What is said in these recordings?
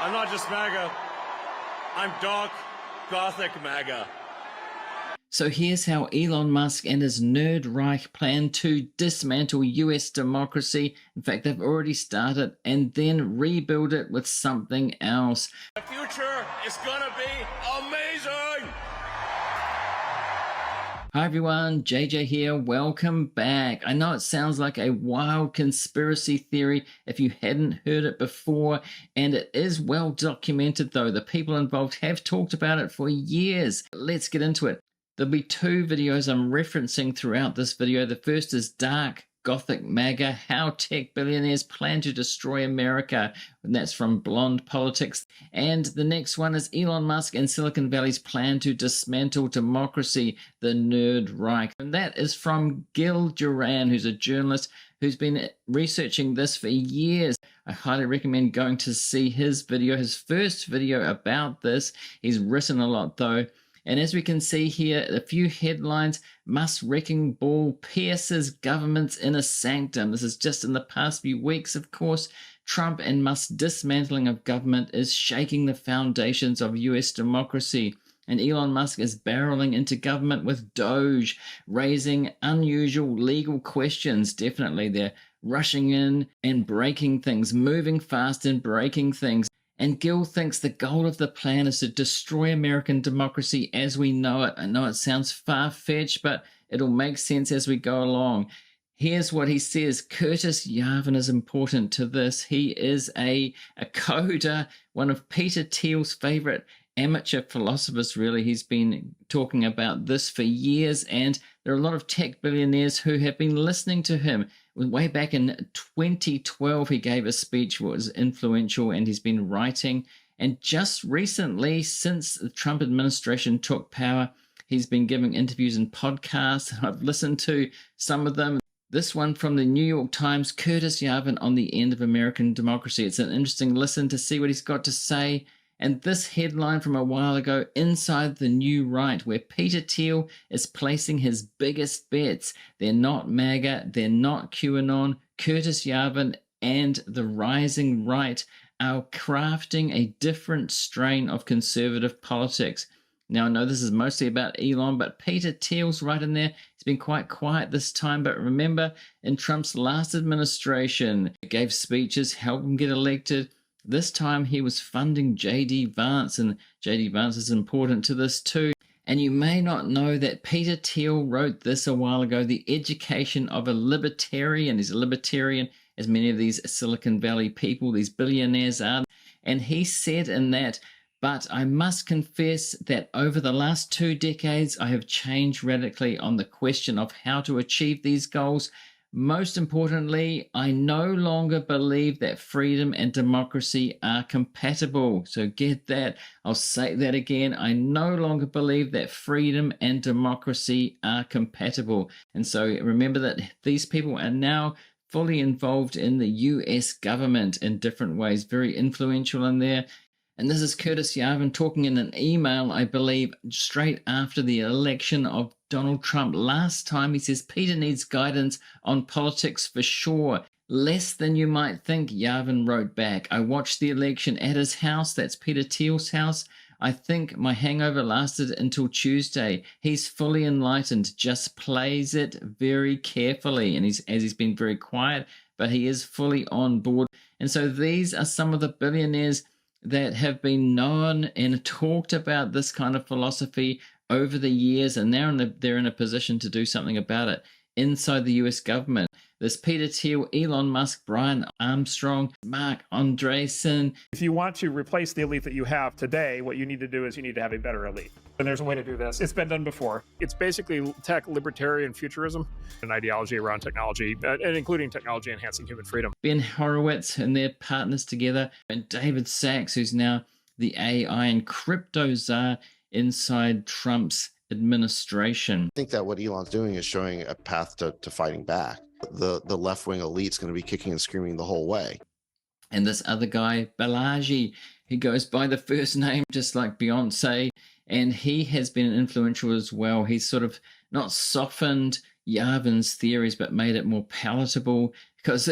I'm not just MAGA. I'm dark, gothic MAGA. So here's how Elon Musk and his nerd Reich plan to dismantle US democracy. In fact, they've already started, and then rebuild it with something else. The future is gonna be amazing! Hi everyone, JJ here. Welcome back. I know it sounds like a wild conspiracy theory if you hadn't heard it before, and it is well documented though. The people involved have talked about it for years. Let's get into it. There'll be two videos I'm referencing throughout this video. The first is Dark Gothic MAGA, How Tech Billionaires Plan to Destroy America, and that's from Blonde Politics. And the next one is Elon Musk and Silicon Valley's plan to dismantle democracy, the Nerd Reich. And that is from Gil Duran, who's a journalist who's been researching this for years. I highly recommend going to see his video, his first video about this. He's written a lot though. And as we can see here, a few headlines: Musk's wrecking ball pierces government's inner sanctum. This is just in the past few weeks, of course. Trump and Musk's dismantling of government is shaking the foundations of US democracy. And Elon Musk is barreling into government with DOGE, raising unusual legal questions. Definitely, they're rushing in and breaking things, moving fast and breaking things. And Gil thinks the goal of the plan is to destroy American democracy as we know it. I know it sounds far-fetched, but it'll make sense as we go along. Here's what he says. Curtis Yarvin is important to this. He is a coder, one of Peter Thiel's favorite amateur philosophers, really. He's been talking about this for years, and there are a lot of tech billionaires who have been listening to him. Way back in 2012, he gave a speech that was influential, and he's been writing. And just recently, since the Trump administration took power, he's been giving interviews and podcasts. I've listened to some of them. This one from the New York Times, Curtis Yarvin on the End of American Democracy. It's an interesting listen to see what he's got to say. And this headline from a while ago, Inside the New Right, where Peter Thiel is placing his biggest bets. They're not MAGA, they're not QAnon. Curtis Yarvin and the rising right are crafting a different strain of conservative politics. Now, I know this is mostly about Elon, but Peter Thiel's right in there. He's been quite quiet this time, but remember, in Trump's last administration, he gave speeches, helped him get elected. This time he was funding J.D. Vance, and J.D. Vance is important to this too. And you may not know that Peter Thiel wrote this a while ago, The Education of a Libertarian. He's a libertarian, as many of these Silicon Valley people, these billionaires are. And he said in that, but I must confess that over the last 2 decades, I have changed radically on the question of how to achieve these goals. Most importantly, I no longer believe that freedom and democracy are compatible. So get that. I'll say that again. I no longer believe that freedom and democracy are compatible. And so remember that these people are now fully involved in the US government in different ways, very influential in there. And this is Curtis Yarvin talking in an email, I believe, straight after the election of Donald Trump. Last time, he says, Peter needs guidance on politics for sure. Less than you might think, Yarvin wrote back. I watched the election at his house. That's Peter Thiel's house. I think my hangover lasted until Tuesday. He's fully enlightened, just plays it very carefully. And he's been very quiet, but he is fully on board. And so these are some of the billionaires that have been known and talked about this kind of philosophy over the years, and now they're in a position to do something about it inside the US government. There's Peter Thiel, Elon Musk, Brian Armstrong, Marc Andressen. If you want to replace the elite that you have today, what you need to do is you need to have a better elite. And there's a way to do this. It's been done before. It's basically tech libertarian futurism, an ideology around technology, and including technology enhancing human freedom. Ben Horowitz and their partners together, and David Sachs, who's now the AI and crypto czar inside Trump's administration. I think that what Elon's doing is showing a path to fighting back. The left-wing elite's going to be kicking and screaming the whole way. And this other guy, Balaji, he goes by the first name just like Beyonce, and he has been influential as well. He's sort of not softened Yarvin's theories, but made it more palatable, because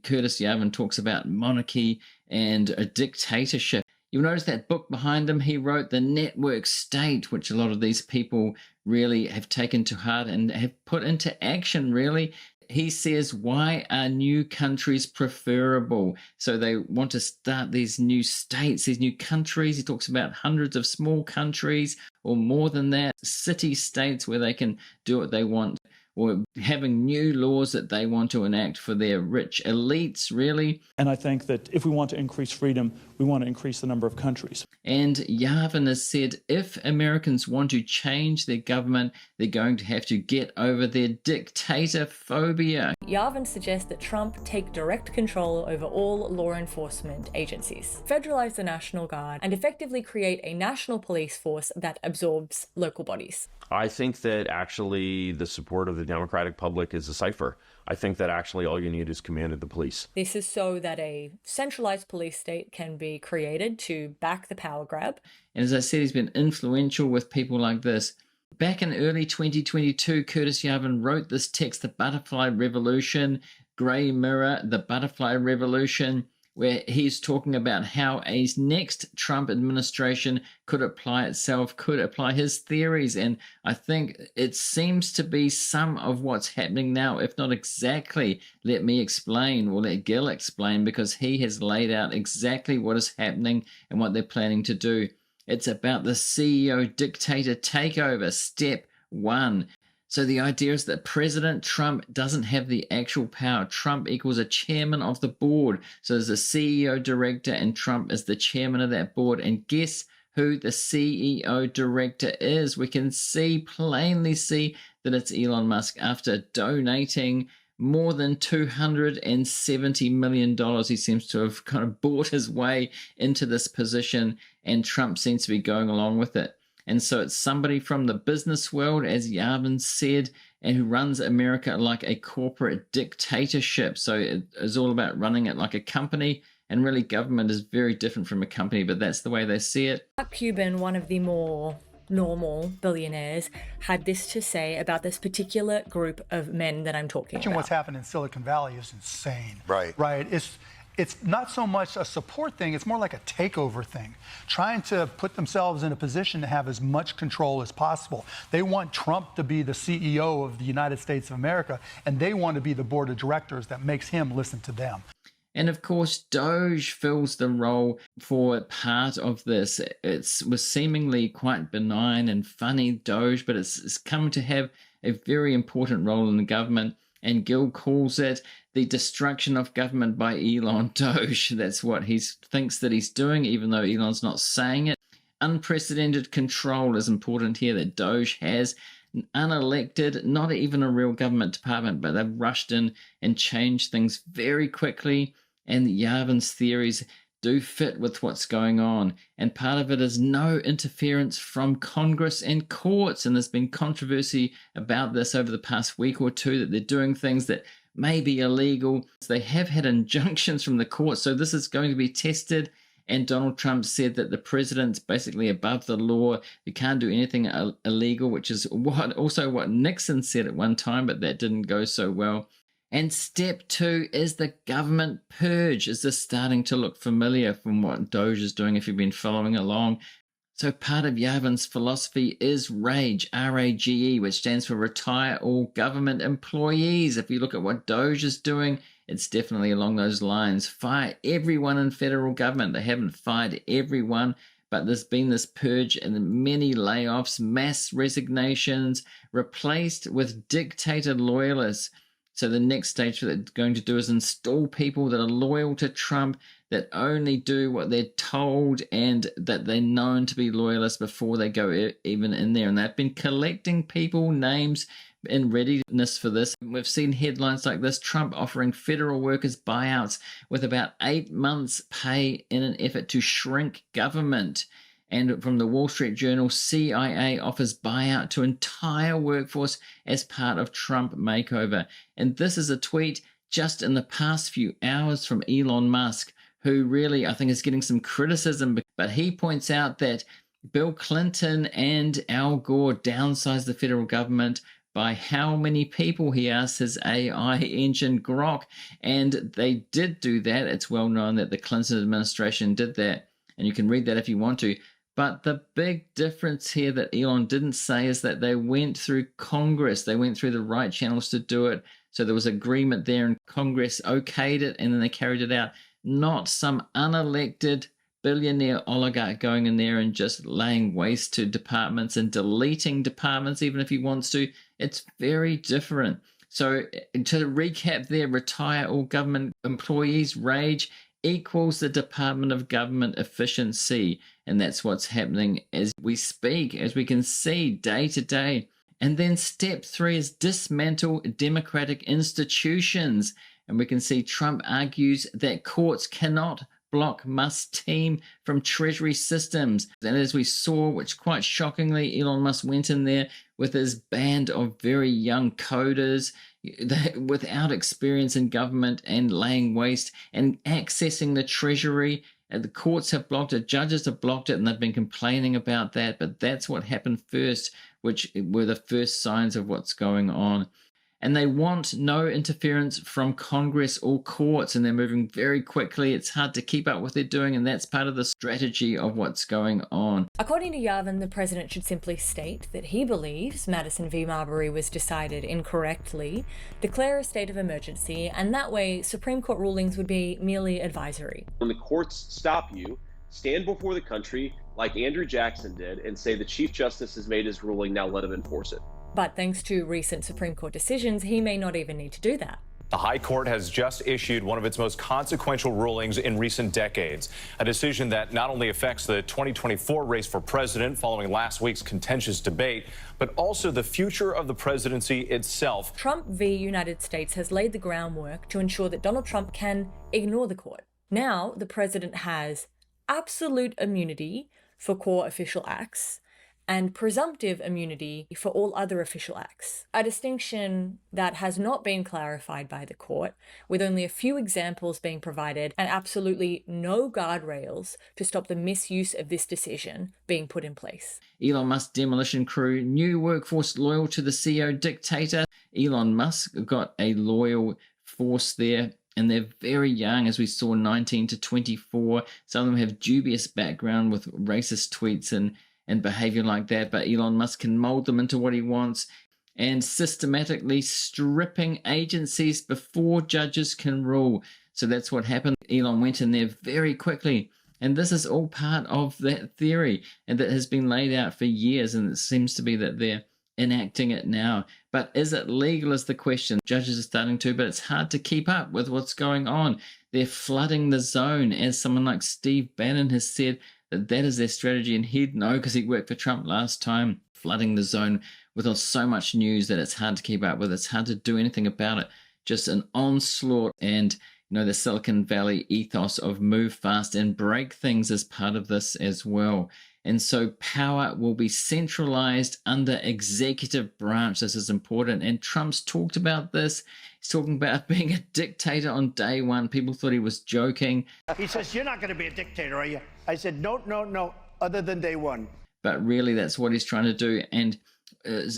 Curtis Yarvin talks about monarchy and a dictatorship. You'll notice that book behind him, he wrote The Network State, which a lot of these people really have taken to heart and have put into action, really. He says, why are new countries preferable? So they want to start these new states, these new countries. He talks about hundreds of small countries or more than that, city-states where they can do what they want, or having new laws that they want to enact for their rich elites, really. And I think that if we want to increase freedom, we want to increase the number of countries. And Yarvin has said if Americans want to change their government, they're going to have to get over their dictator phobia. Yarvin suggests that Trump take direct control over all law enforcement agencies, federalize the National Guard, and effectively create a national police force that absorbs local bodies. I think that actually the support of the Democratic public is a cipher. I think that actually all you need is command of the police. This is so that a centralized police state can be created to back the power grab. And as I said, he's been influential with people like this. Back in early 2022, Curtis Yarvin wrote this text, The Butterfly Revolution, Grey Mirror, The Butterfly Revolution, where he's talking about how a next Trump administration could apply itself, could apply his theories. And I think it seems to be some of what's happening now, if not exactly. Let me explain, or let Gil explain, because he has laid out exactly what is happening and what they're planning to do. It's about the CEO dictator takeover, step one. So the idea is that President Trump doesn't have the actual power. Trump equals a chairman of the board. So there's a CEO director and Trump is the chairman of that board. And guess who the CEO director is? We can plainly see that it's Elon Musk. After donating more than $270 million, he seems to have kind of bought his way into this position, and Trump seems to be going along with it. And so it's somebody from the business world, as Yarvin said, and who runs America like a corporate dictatorship. So it is all about running it like a company. And really, government is very different from a company, but that's the way they see it. Mark Cuban, one of the more normal billionaires, had this to say about this particular group of men that I'm talking about. What's happened in Silicon Valley is insane. Right. It's not so much a support thing, it's more like a takeover thing, trying to put themselves in a position to have as much control as possible. They want Trump to be the CEO of the United States of America, and they want to be the board of directors that makes him listen to them. And of course, DOGE fills the role for part of this. It was seemingly quite benign and funny, DOGE, but it's come to have a very important role in the government. And Gil calls it the destruction of government by Elon DOGE. That's what he thinks that he's doing, even though Elon's not saying it. Unprecedented control is important here that DOGE has. Unelected, not even a real government department, but they've rushed in and changed things very quickly. And Yarvin's theories do fit with what's going on. And part of it is no interference from Congress and courts. And there's been controversy about this over the past week or two, that they're doing things that may be illegal. They have had injunctions from the courts, so this is going to be tested. And Donald Trump said that the president's basically above the law. You can't do anything illegal, which is what Nixon said at one time, but that didn't go so well. And step two is the government purge. Is this starting to look familiar from what DOGE is doing if you've been following along? So part of Yarvin's philosophy is RAGE, R-A-G-E, which stands for Retire All Government Employees. If you look at what DOGE is doing, it's definitely along those lines. Fire everyone in federal government. They haven't fired everyone, but there's been this purge and many layoffs, mass resignations, replaced with dictator loyalists. So the next stage that they're going to do is install people that are loyal to Trump, that only do what they're told, and that they're known to be loyalists before they go even in there. And they've been collecting people, names, in readiness for this. We've seen headlines like this: Trump offering federal workers buyouts with about 8 months' pay in an effort to shrink government. And from the Wall Street Journal, CIA offers buyout to entire workforce as part of Trump makeover. And this is a tweet just in the past few hours from Elon Musk, who really, I think, is getting some criticism. But he points out that Bill Clinton and Al Gore downsized the federal government by how many people, he asked his AI engine Grok. And they did do that. It's well known that the Clinton administration did that. and you can read that if you want to. But the big difference here that Elon didn't say is that they went through Congress. They went through the right channels to do it. So there was agreement there, and Congress okayed it, and then they carried it out. Not some unelected billionaire oligarch going in there and just laying waste to departments and deleting departments even if he wants to. It's very different. So to recap there, retire all government employees, rage equals the Department of Government efficiency. And that's what's happening as we speak, as we can see day to day. And then step 3 is dismantle democratic institutions. And we can see Trump argues that courts cannot block Musk's team from Treasury systems. And as we saw, which quite shockingly, Elon Musk went in there with his band of very young coders without experience in government and laying waste and accessing the Treasury. And the courts have blocked it, judges have blocked it, and they've been complaining about that. But that's what happened first, which were the first signs of what's going on. And they want no interference from Congress or courts, and they're moving very quickly. It's hard to keep up what they're doing, and that's part of the strategy of what's going on. According to Yarvin, the president should simply state that he believes Madison v. Marbury was decided incorrectly, declare a state of emergency, and that way Supreme Court rulings would be merely advisory. When the courts stop you, stand before the country like Andrew Jackson did and say the Chief Justice has made his ruling, now let him enforce it. But thanks to recent Supreme Court decisions, he may not even need to do that. The High Court has just issued one of its most consequential rulings in recent decades, a decision that not only affects the 2024 race for president following last week's contentious debate, but also the future of the presidency itself. Trump v. United States has laid the groundwork to ensure that Donald Trump can ignore the court. Now, the president has absolute immunity for core official acts and presumptive immunity for all other official acts, a distinction that has not been clarified by the court, with only a few examples being provided and absolutely no guardrails to stop the misuse of this decision being put in place. Elon Musk demolition crew, new workforce loyal to the CEO dictator. Elon Musk got a loyal force there, and they're very young, as we saw, 19 to 24. Some of them have dubious background with racist tweets and behavior like that, but Elon Musk can mold them into what he wants, and systematically stripping agencies before judges can rule. So that's what happened. Elon went in there very quickly, and this is all part of that theory, and that has been laid out for years, and it seems to be that they're enacting it now. But is it legal is the question. Judges are starting to, but it's hard to keep up with what's going on. They're flooding the zone, as someone like Steve Bannon has said, that is their strategy, and he'd know because he worked for Trump last time, flooding the zone with so much news that it's hard to keep up with. It's hard to do anything about it. Just an onslaught, and the Silicon Valley ethos of move fast and break things is part of this as well. And so power will be centralized under executive branch. This is important. And Trump's talked about this. He's talking about being a dictator on day one. People thought he was joking. He says, "You're not going to be a dictator, are you?" I said, no, other than day one. But really, that's what he's trying to do. And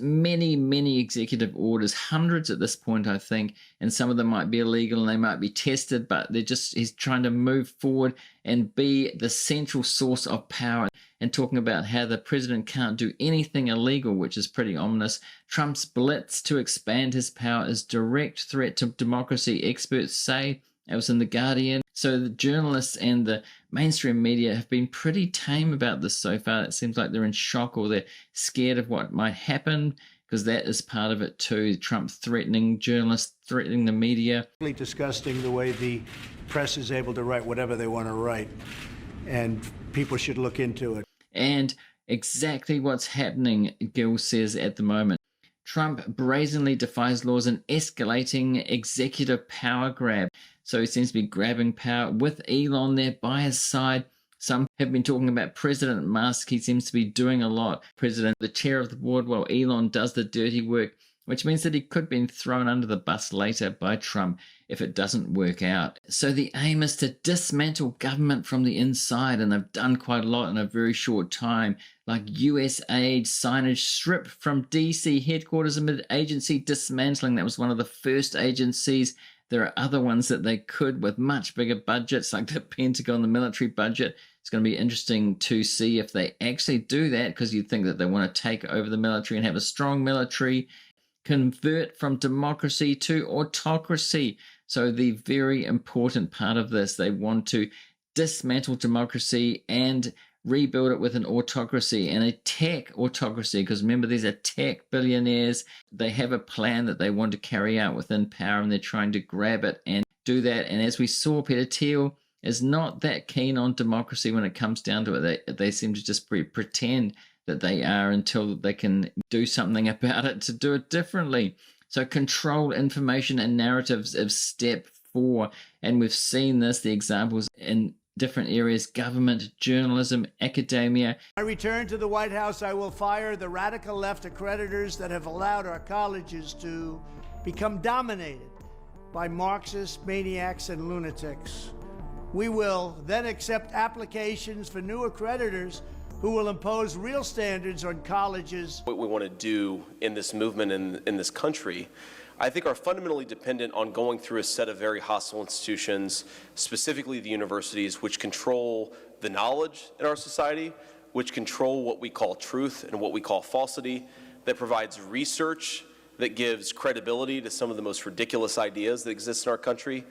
many executive orders, hundreds at this point, I think, and some of them might be illegal and they might be tested, but he's trying to move forward and be the central source of power, and talking about how the president can't do anything illegal, which is pretty ominous. Trump's blitz to expand his power is direct threat to democracy, experts say. It was in The Guardian. So the journalists and the mainstream media have been pretty tame about this so far. It seems like they're in shock, or they're scared of what might happen, because that is part of it too. Trump threatening journalists, threatening the media. Really disgusting the way the press is able to write whatever they want to write, and people should look into it. And exactly what's happening, Gill says, at the moment. Trump brazenly defies laws and escalating executive power grab. So he seems to be grabbing power with Elon there by his side. Some have been talking about President Musk. He seems to be doing a lot. President, the chair of the board, while Elon does the dirty work, which means that he could be thrown under the bus later by Trump if it doesn't work out. So the aim is to dismantle government from the inside, and they've done quite a lot in a very short time, like US aid, signage stripped from DC headquarters amid agency dismantling. That was one of the first agencies. There are other ones that they could with much bigger budgets, like the Pentagon, the military budget. It's going to be interesting to see if they actually do that, because you'd think that they want to take over the military and have a strong military, convert from democracy to autocracy. So the very important part of this, they want to dismantle democracy and rebuild it with an autocracy and a tech autocracy, because remember, these are tech billionaires. They have a plan that they want to carry out within power, and they're trying to grab it and do that. And as we saw, Peter Thiel is not that keen on democracy when it comes down to it. They seem to just pretend that they are until they can do something about it to do it differently. So control information and narratives is step 4. And we've seen this, the examples in different areas: government, journalism, academia. I return to the White House, I will fire the radical left accreditors that have allowed our colleges to become dominated by Marxist maniacs and lunatics. We will then accept applications for new accreditors who will impose real standards on colleges. What we want to do in this movement in this country, I think, are fundamentally dependent on going through a set of very hostile institutions, specifically the universities, which control the knowledge in our society, which control what we call truth and what we call falsity, that provides research that gives credibility to some of the most ridiculous ideas that exist in our country.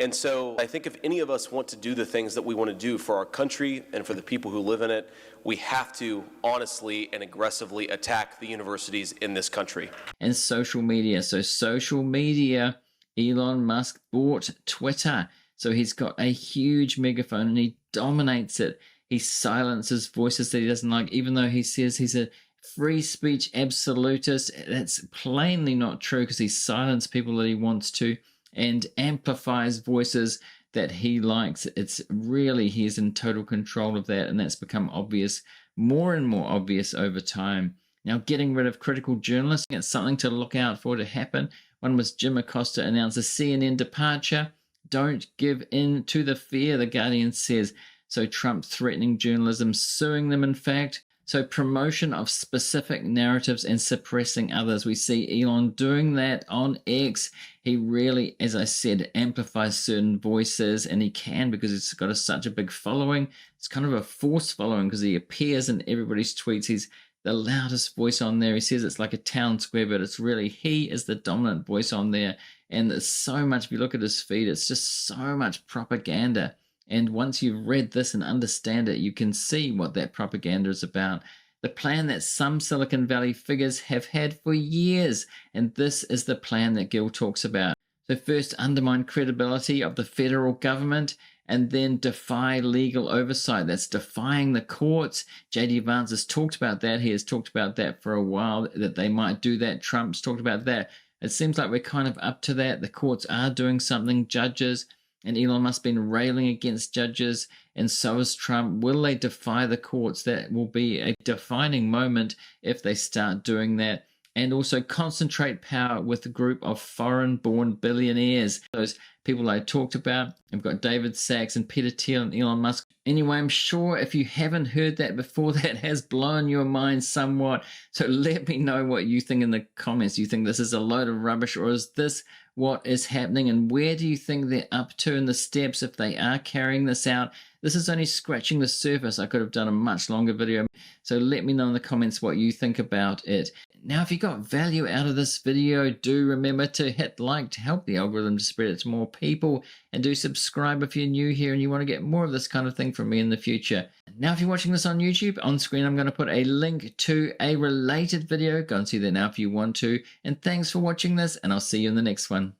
And so I think if any of us want to do the things that we want to do for our country and for the people who live in it, we have to honestly and aggressively attack the universities in this country. And social media. So social media, Elon Musk bought Twitter. So he's got a huge megaphone and he dominates it. He silences voices that he doesn't like, even though he says he's a free speech absolutist. That's plainly not true, because he silences people that he wants to and amplifies voices that he likes. It's really, he's in total control of that, and that's become obvious, more and more obvious over time. Now, getting rid of critical journalists, it's something to look out for to happen. One was Jim Acosta announced a CNN departure. Don't give in to the fear, The Guardian says. So Trump threatening journalism, suing them, in fact. So promotion of specific narratives and suppressing others. We see Elon doing that on X. He really, as I said, amplifies certain voices, and he can because he's got such a big following. It's kind of a forced following because he appears in everybody's tweets. He's the loudest voice on there. He says it's like a town square, but it's really, he is the dominant voice on there. And there's so much, if you look at his feed, it's just so much propaganda. And once you've read this and understand it, you can see what that propaganda is about. The plan that some Silicon Valley figures have had for years. And this is the plan that Gil talks about. So first, undermine credibility of the federal government, and then defy legal oversight. That's defying the courts. J.D. Vance has talked about that. He has talked about that for a while, that they might do that. Trump's talked about that. It seems like we're kind of up to that. The courts are doing something, judges. And Elon Musk has been railing against judges, and so is Trump. Will they defy the courts? That will be a defining moment if they start doing that. And also concentrate power with a group of foreign-born billionaires. Those people I talked about. I've got David Sachs and Peter Thiel and Elon Musk. Anyway, I'm sure if you haven't heard that before, that has blown your mind somewhat. So let me know what you think in the comments. Do you think this is a load of rubbish, or is this what is happening, and where do you think they're up to in the steps if they are carrying this out? This is only scratching the surface. I could have done a much longer video. So let me know in the comments what you think about it. Now, if you got value out of this video, do remember to hit like to help the algorithm to spread it to more people, and do subscribe if you're new here and you want to get more of this kind of thing from me in the future. Now, if you're watching this on YouTube, on screen I'm going to put a link to a related video. Go and see that now if you want to. And thanks for watching this, and I'll see you in the next one.